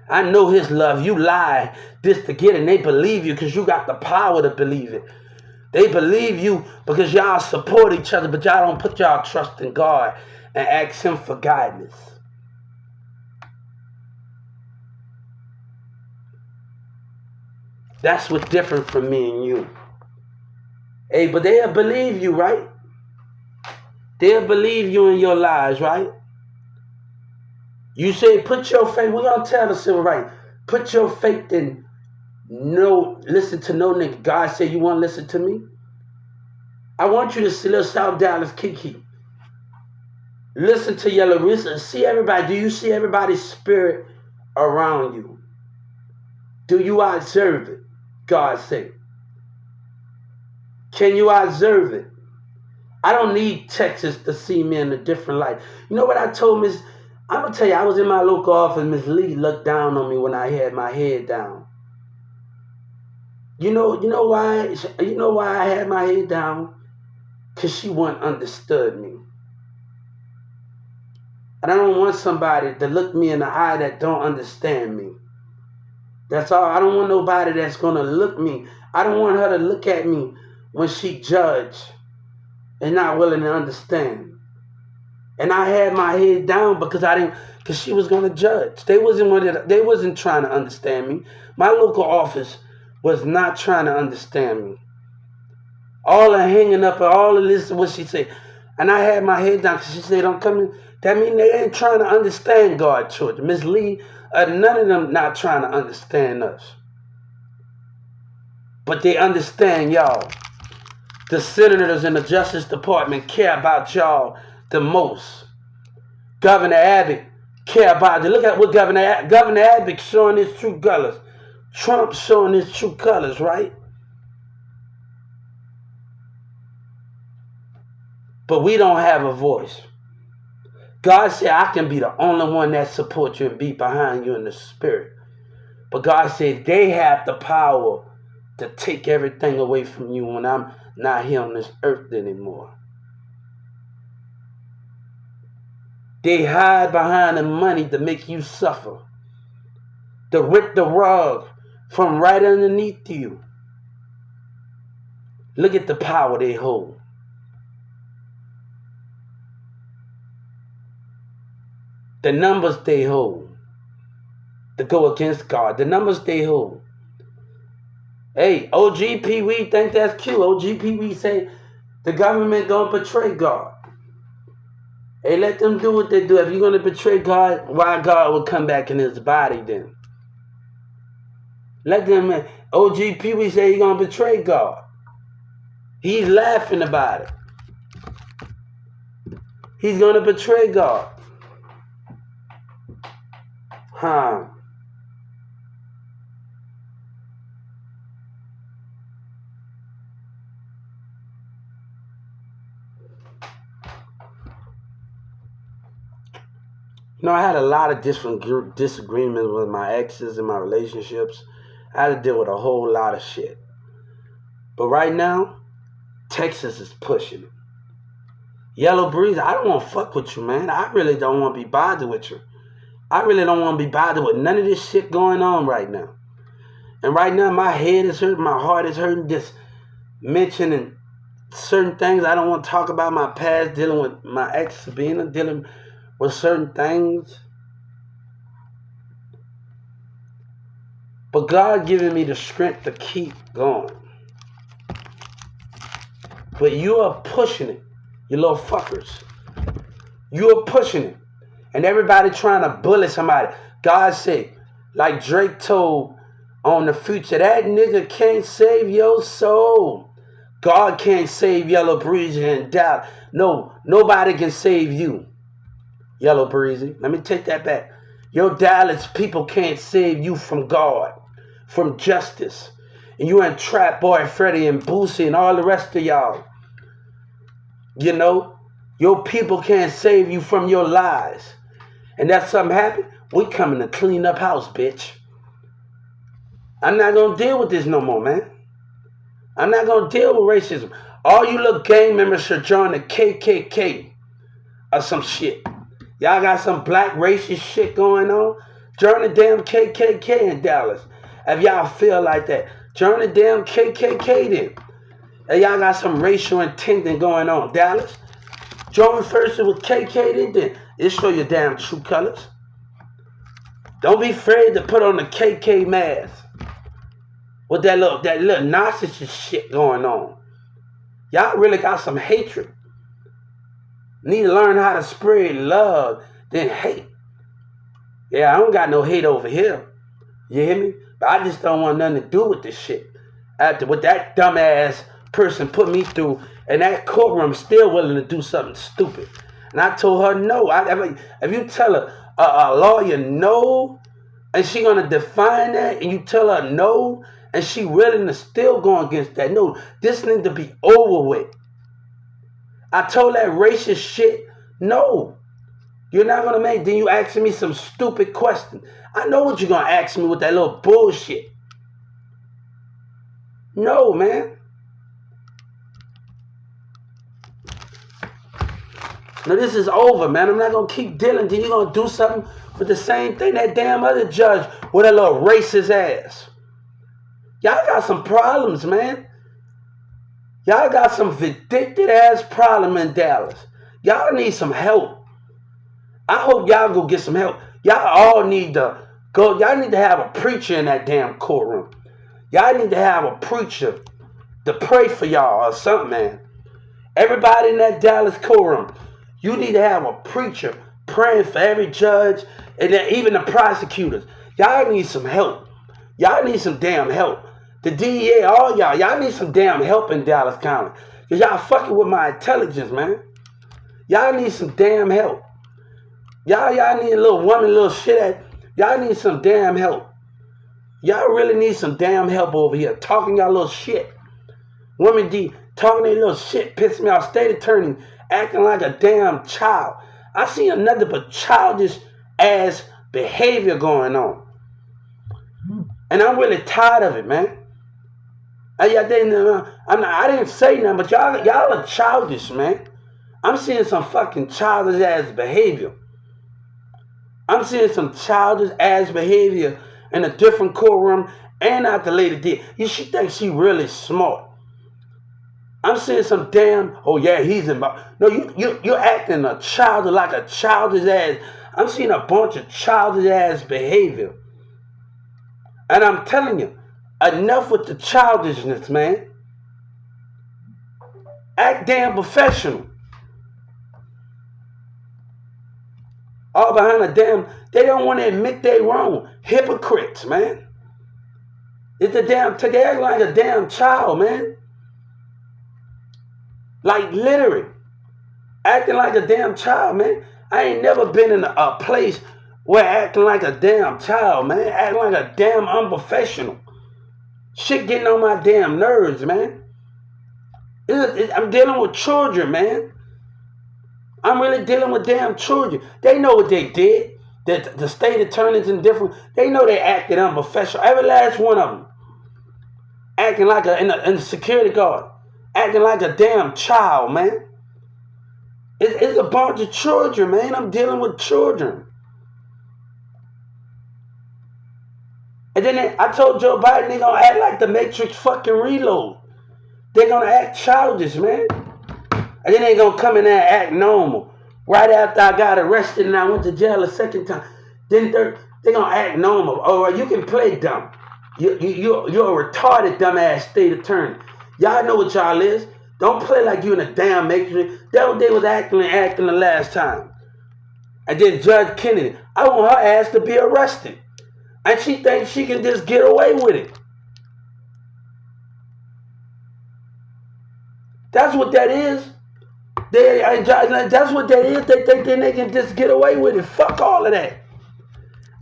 I know His love. You lie this to get it, and they believe you because you got the power to believe it. They believe you because y'all support each other, but y'all don't put y'all trust in God and ask Him for guidance. That's what's different from me and you. Hey, but they'll believe you, right? They'll believe you in your lies, right? You say, put your faith, we're going to tell the civil right. Put your faith in listen to no nigga. God said, you want to listen to me? I want you to see little South Dallas Kiki. Listen to Yellow Risa. See everybody. Do you see everybody's spirit around you? Do you observe it? God said. Can you observe it? I don't need Texas to see me in a different light. You know what I told Miss? I'm going to tell you, I was in my local office. Miss Lee looked down on me when I had my head down. You know why? You know why I had my head down? Because she wouldn't understood me. And I don't want somebody to look me in the eye that don't understand me. That's all. I don't want nobody that's going to look me. I don't want her to look at me when she judge and not willing to understand. And I had my head down because she was going to judge. They wasn't trying to understand me. My local office was not trying to understand me. All the hanging up and all of this is what she said. And I had my head down because she said, don't come in. That means they ain't trying to understand God's children. Miss Lee, none of them not trying to understand us. But they understand y'all. The senators in the Justice Department care about y'all the most. Governor Abbott care about it. Look at what Governor Abbott showing his true colors. Trump showing his true colors, right? But we don't have a voice. God said, I can be the only one that supports you and be behind you in the spirit. But God said they have the power to take everything away from you when I'm not here on this earth anymore. They hide behind the money to make you suffer. To rip the rug from right underneath you. Look at the power they hold. The numbers they hold to go against God. The numbers they hold. Hey, OG Pee Wee think that's cute. OG Pee Wee say the government gonna betray God. Hey, let them do what they do. If you're gonna betray God, why God will come back in his body then? Let them. OG Pee Wee say he's gonna betray God. He's laughing about it. He's gonna betray God. Huh. You know, I had a lot of different disagreements with my exes and my relationships. I had to deal with a whole lot of shit. But right now, Texas is pushing it. Yellow Breeze, I don't want to fuck with you, man. I really don't want to be bothered with you. I really don't want to be bothered with none of this shit going on right now. And right now, my head is hurting, my heart is hurting, just mentioning certain things. I don't want to talk about my past, dealing with my ex, Sabina, dealing with certain things. But God giving me the strength to keep going. But you are pushing it, you little fuckers. You are pushing it. And everybody trying to bully somebody. God said, like Drake told on the Future, that nigga can't save your soul. God can't save Yellow Breezy and Dallas. No, nobody can save you, Yellow Breezy. Let me take that back. Your Dallas people can't save you from God, from justice. And you and Trap Boy, Freddie and Boosie and all the rest of y'all. You know, your people can't save you from your lies. And that's something happened, we coming to clean up house, bitch. I'm not going to deal with this no more, man. I'm not going to deal with racism. All you little gang members should join the KKK or some shit. Y'all got some black racist shit going on? Join the damn KKK in Dallas. If y'all feel like that, join the damn KKK then. If y'all got some racial intent going on, Dallas, join first with KK then. It show your damn true colors. Don't be afraid to put on the KK mask with that little narcissist shit going on. Y'all really got some hatred. Need to learn how to spread love than hate. Yeah, I don't got no hate over here. You hear me? But I just don't want nothing to do with this shit. After what that dumbass person put me through, and that courtroom still willing to do something stupid. And I told her no. If you tell a lawyer no, and she gonna define that, and you tell her no, and she willing to still go against that, no, this need to be over with. I told that racist shit, no. You're not gonna make, then you asking me some stupid question. I know what you're gonna ask me with that little bullshit. No, man. No, this is over, man. I'm not gonna keep dealing. Then you're gonna do something with the same thing that damn other judge with a little racist ass. Y'all got some problems, man. Y'all got some vindictive ass problem in Dallas. Y'all need some help. I hope y'all go get some help. Y'all all need to go. Y'all need to have a preacher in that damn courtroom. Y'all need to have a preacher to pray for y'all or something, man. Everybody in that Dallas courtroom, you need to have a preacher praying for every judge and then even the prosecutors. Y'all need some help. Y'all need some damn help. The DEA, all y'all need some damn help in Dallas County. Because y'all fucking with my intelligence, man. Y'all need some damn help. Y'all need a little woman, little shit at. Y'all need some damn help. Y'all really need some damn help over here. Talking y'all little shit. Women talking their little shit piss me off. State attorney acting like a damn child. I see another but childish ass behavior going on. And I'm really tired of it, man. I didn't say nothing, but y'all are childish, man. I'm seeing some fucking childish ass behavior. I'm seeing some childish ass behavior in a different courtroom and out the lady did. She thinks she really smart. I'm seeing some damn, oh yeah, he's involved. No, you're acting a child like a childish ass. I'm seeing a bunch of childish ass behavior. And I'm telling you, enough with the childishness, man. Act damn professional. All behind a damn, they don't want to admit they wrong. Hypocrites, man. It's a damn, they act like a damn child, man. Like literally. Acting like a damn child, man. I ain't never been in a place where acting like a damn child, man. Acting like a damn unprofessional. Shit getting on my damn nerves, man. I'm dealing with children, man. I'm really dealing with damn children. They know what they did. The state attorneys and different, they know they acted unprofessional. Every last one of them. Acting like in the security guard. Acting like a damn child, man. It's a bunch of children, man. I'm dealing with children. And then I told Joe Biden they're going to act like the Matrix fucking reload. They're going to act childish, man. And then they're going to come in there and act normal. Right after I got arrested and I went to jail a second time. Then they're going to act normal. Oh, you can play dumb. You're a retarded dumbass state attorney. Y'all know what y'all is. Don't play like you in a damn matrix. That's what they was acting the last time. And then Judge Kennedy, I want her ass to be arrested. And she thinks she can just get away with it. That's what that is. That's what that is. They think they can just get away with it. Fuck all of that.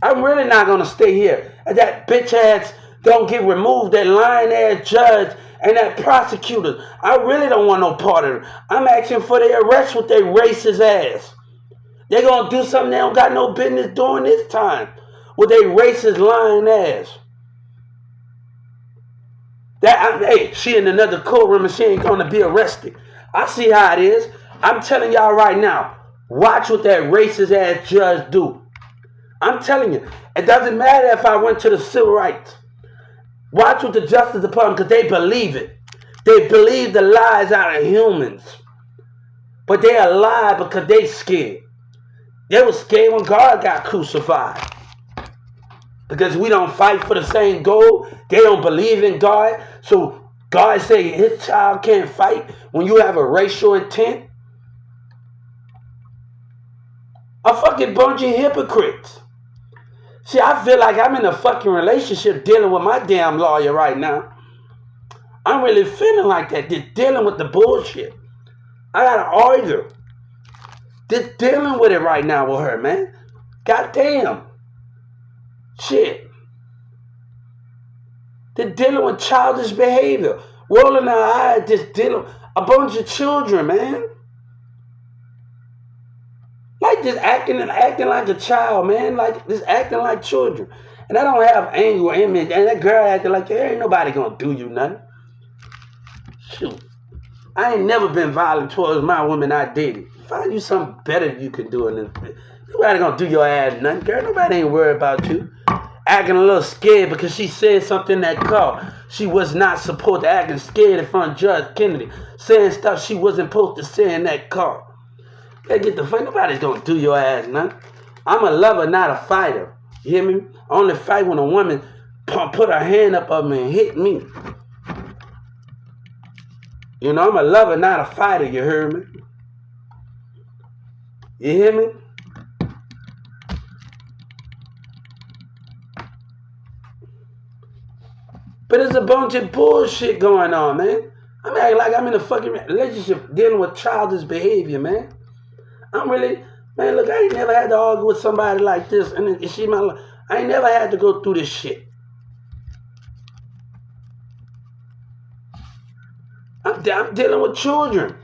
I'm really not going to stay here. And that bitch ass don't get removed, that lying ass judge and that prosecutor. I really don't want no part of it. I'm asking for their arrest with their racist ass. They're going to do something they don't got no business doing this time with their racist lying ass. Hey, she in another courtroom and she ain't going to be arrested. I see how it is. I'm telling y'all right now, watch what that racist ass judge do. I'm telling you, it doesn't matter if I went to the civil rights. Watch what the Justice Department, because they believe it. They believe the lies out of humans. But they are lie because they scared. They were scared when God got crucified. Because we don't fight for the same goal. They don't believe in God. So God say his child can't fight when you have a racial intent. A fucking bunch of hypocrites. See, I feel like I'm in a fucking relationship dealing with my damn lawyer right now. I'm really feeling like that. Just dealing with the bullshit. I gotta argue. Just dealing with it right now with her, man. Goddamn. Shit. They're dealing with childish behavior. Rolling their eyes, just dealing with a bunch of children, man. Like just acting like a child, man. Like just acting like children. And I don't have anger or image. And that girl acting like there ain't nobody gonna do you nothing. Shoot. I ain't never been violent towards my woman I dated. Find you something better you can do in this. Nobody gonna do your ass nothing, girl. Nobody ain't worried about you. Acting a little scared because she said something in that car. She was not supposed to acting scared in front of Judge Kennedy. Saying stuff she wasn't supposed to say in that car. Hey, get the fuck. Nobody's gonna do your ass nothing. I'm a lover, not a fighter. You hear me? I only fight when a woman put her hand up on me and hit me. You know, I'm a lover, not a fighter. You heard me? You hear me? But there's a bunch of bullshit going on, man. I'm acting like I'm in a fucking relationship dealing with childish behavior, man. I'm really, man, look, I ain't never had to argue with somebody like this. And she my life. I ain't never had to go through this shit. I'm dealing with children.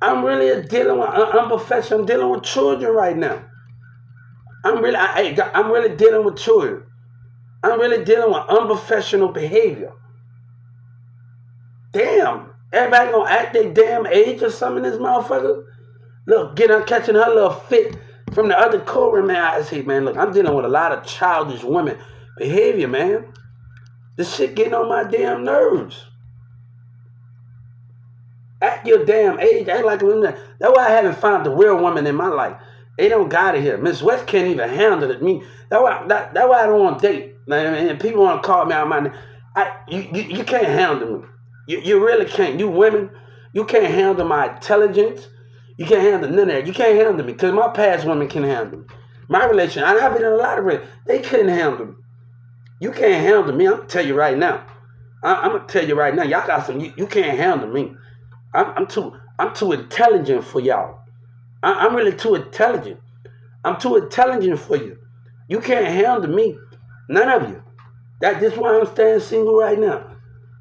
I'm really dealing with unprofessional. I'm dealing with children right now. I'm really dealing with children. I'm really dealing with unprofessional behavior. Damn. Everybody gonna act their damn age or something in this motherfucker? Look, catching her little fit from the other courtroom, man. I say, man, look, I'm dealing with a lot of childish women behavior, man. This shit getting on my damn nerves. Act your damn age. Act like a woman. That's why I haven't found the real woman in my life. They don't got it here. Miss West can't even handle it. That's why I don't want to date. And people want to call me out my name. You can't handle me. You really can't. You women, you can't handle my intelligence. You can't handle none of that. You can't handle me because my past women can handle me. My relation, I've been in a lot of relationships. They couldn't handle me. You can't handle me. I'm going to tell you right now. I'm going to tell you right now. Y'all got some, you can't handle me. I'm too intelligent for y'all. I'm really too intelligent. I'm too intelligent for you. You can't handle me. None of you. That's why I'm staying single right now.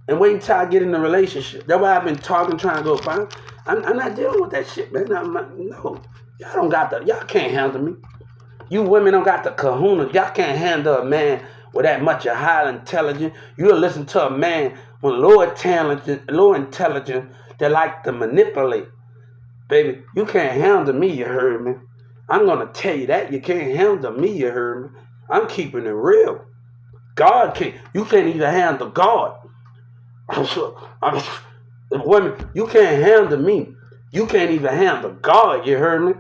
And waiting till I get in a relationship. That's why I've been talking, trying to go find. I'm not dealing with that shit, man. No. Y'all can't handle me. You women don't got the kahuna. Y'all can't handle a man with that much of high intelligence. You'll listen to a man with low intelligence that like to manipulate. Baby, you can't handle me, you heard me. I'm going to tell you that. You can't handle me, you heard me. I'm keeping it real. God can't. You can't even handle God. Women, you can't handle me. You can't even handle God, you heard me?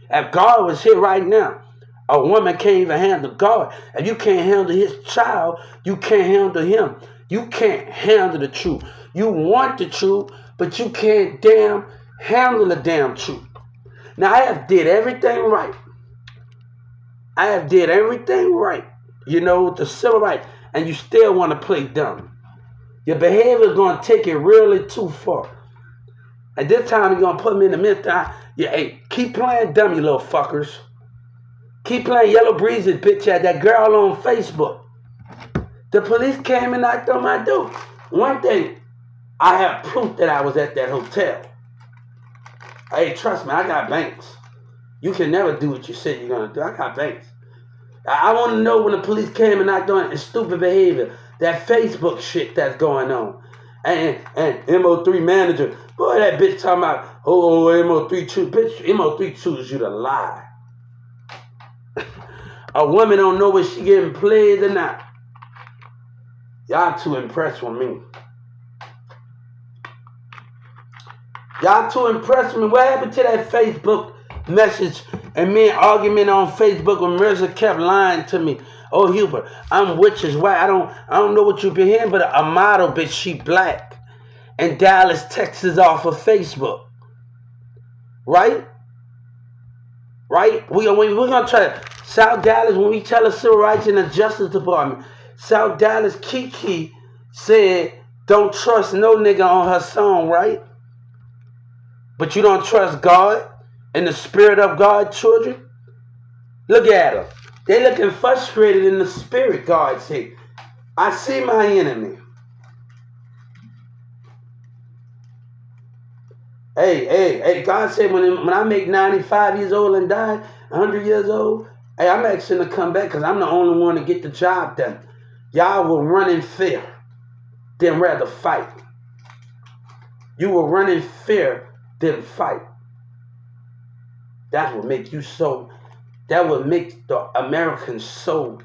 If God was here right now, a woman can't even handle God. If you can't handle his child, you can't handle him. You can't handle the truth. You want the truth, but you can't damn handle the damn truth. Now I have did everything right. I have did everything right. You know, the civil rights, and you still want to play dumb. Your behavior is going to take it really too far. At this time, you're going to put me in the midst. Hey, keep playing dumb, you little fuckers. Keep playing Yellow Breezy, bitch, at that girl on Facebook. The police came and knocked on my door. One thing, I have proof that I was at that hotel. Hey, trust me, I got banks. You can never do what you said you're going to do. I got banks. I want to know when the police came and knocked on it, stupid behavior, that Facebook shit that's going on. And MO3 manager, boy, that bitch talking about, oh, MO3 choose. Bitch, MO3 chooses you to lie. A woman don't know if she getting played or not. Y'all too impressed with me. Y'all too impressed with me. What happened to that Facebook message and me argument on Facebook when Mirza kept lying to me? Oh, Hubert, I'm witches. Why? I don't know what you been hearing, but a model bitch, she black. And Dallas, Texas off of Facebook. Right? Right? We're going to try to... South Dallas, when we tell the Civil Rights and the Justice Department, South Dallas Kiki said, don't trust no nigga on her song, right? But you don't trust God and the spirit of God, children? Look at them. They looking frustrated in the spirit, God said. I see my enemy. Hey, God said when I make 95 years old and die, 100 years old, hey, I'm asking to come back because I'm the only one to get the job done. Y'all will run in fear, then rather fight. You will run in fear, then fight. That will make you so, that will make the Americans so,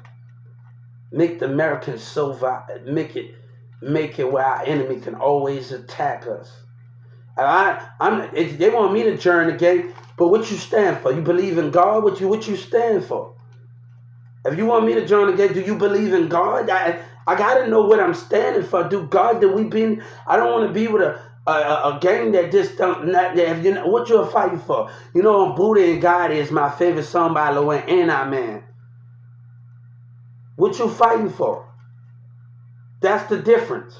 make the Americans so, make it where our enemy can always attack us. They want me to join the game, but what you stand for? You believe in God? What you stand for? If you want me to join the game, do you believe in God? I gotta know what I'm standing for. Do God that we been? I don't want to be with a gang that just don't. Not, if you know, what you're fighting for? You know, Buddha and God is my favorite song by Lil Wayne and I Man. What you fighting for? That's the difference.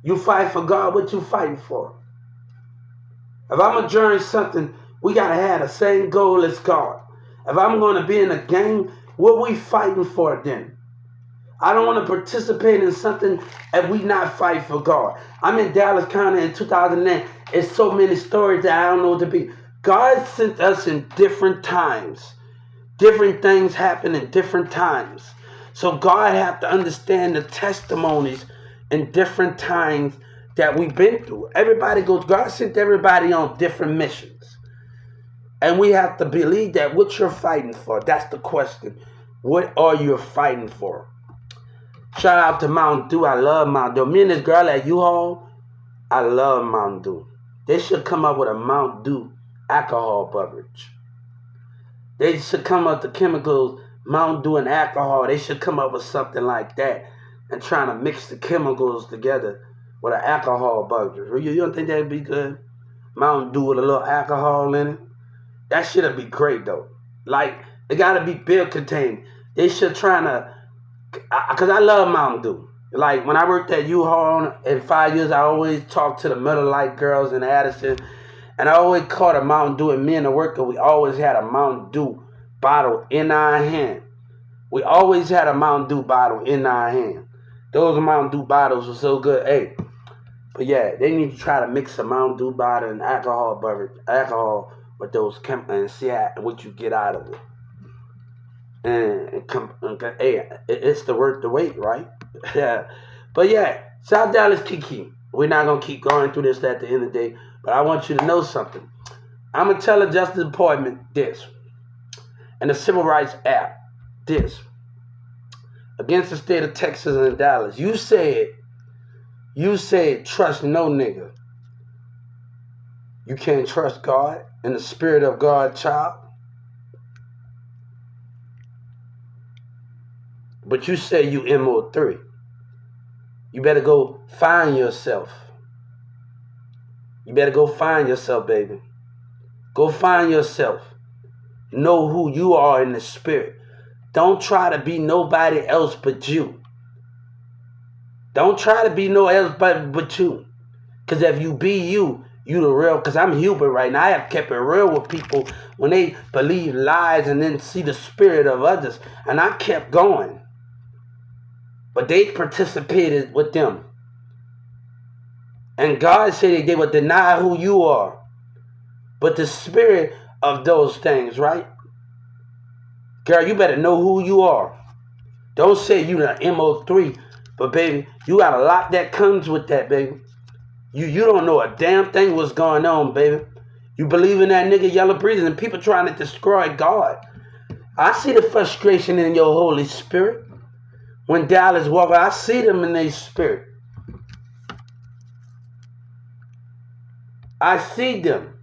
You fight for God, what you fighting for? If I'm going to join something, we got to have the same goal as God. If I'm going to be in a gang, what we fighting for then? I don't want to participate in something if we not fight for God. I'm in Dallas County in 2009. It's so many stories that I don't know what to be. God sent us in different times. Different things happen in different times. So God have to understand the testimonies in different times that we've been through. Everybody goes, God sent everybody on different missions. And we have to believe that what you're fighting for. That's the question. What are you fighting for? Shout out to Mountain Dew. I love Mountain Dew. Me and this girl at U-Haul, I love Mountain Dew. They should come up with a Mountain Dew alcohol beverage. They should come up with the chemicals, Mountain Dew and alcohol. They should come up with something like that and trying to mix the chemicals together with an alcohol beverage. You don't think that'd be good? Mountain Dew with a little alcohol in it? That shit'd be great though. Like, it gotta be beer contained. They should try to, because I love Mountain Dew. Like, when I worked at U-Haul in 5 years, I always talked to the Miller Lite girls in Addison. And I always caught a Mountain Dew, and me and the worker, we always had a Mountain Dew bottle in our hand. We always had a Mountain Dew bottle in our hand. Those Mountain Dew bottles were so good. Hey, but yeah, they need to try to mix a Mountain Dew bottle and alcohol with those chemicals and see what you get out of it. And hey, it's the worth the wait, right? Yeah. But yeah, South Dallas Kiki. We're not gonna keep going through this at the end of the day, but I want you to know something. I'm gonna tell the Justice Department this, and the Civil Rights Act this. Against the state of Texas and Dallas, you said trust no nigga. You can't trust God and the spirit of God, child. But you say you MO3. You better go find yourself. You better go find yourself, baby. Go find yourself. Know who you are in the spirit. Don't try to be nobody else but you. Don't try to be no else but you. Because if you be you, you the real. Because I'm Hubert right now. I have kept it real with people when they believe lies and then see the spirit of others. And I kept going. But they participated with them. And God said they would deny who you are. But the spirit of those things, right? Girl, you better know who you are. Don't say you the MO3, but baby, you got a lot that comes with that, baby. You don't know a damn thing what's going on, baby. You believe in that nigga Yellow Breezes and people trying to destroy God. I see the frustration in your Holy Spirit. When Dallas walk, I see them in their spirit. I see them.